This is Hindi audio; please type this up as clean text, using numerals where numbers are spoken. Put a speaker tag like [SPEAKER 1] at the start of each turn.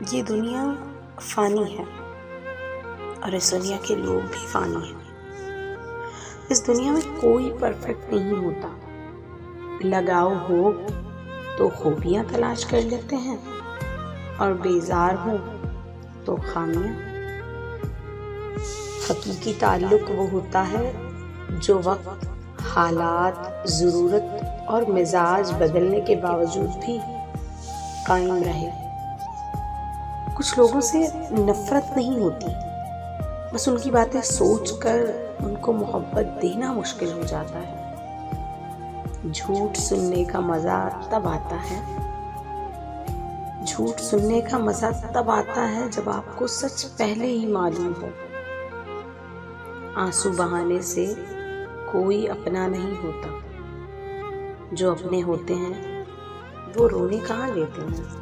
[SPEAKER 1] ये दुनिया फ़ानी है और इस दुनिया के लोग भी फ़ानी हैं। इस दुनिया में कोई परफेक्ट नहीं होता। लगाव हो तो खूबियाँ तलाश कर लेते हैं और बेजार हो तो खामियाँ। हकीकी ताल्लुक वो होता है जो वक्त, हालात, ज़रूरत और मिजाज बदलने के बावजूद भी कायम रहे। कुछ लोगों से नफ़रत नहीं होती, बस उनकी बातें सोचकर उनको मोहब्बत देना मुश्किल हो जाता है। झूठ सुनने का मज़ा तब आता है जब आपको सच पहले ही मालूम हो। आंसू बहाने से कोई अपना नहीं होता, जो अपने होते हैं वो रोने कहाँ देते हैं।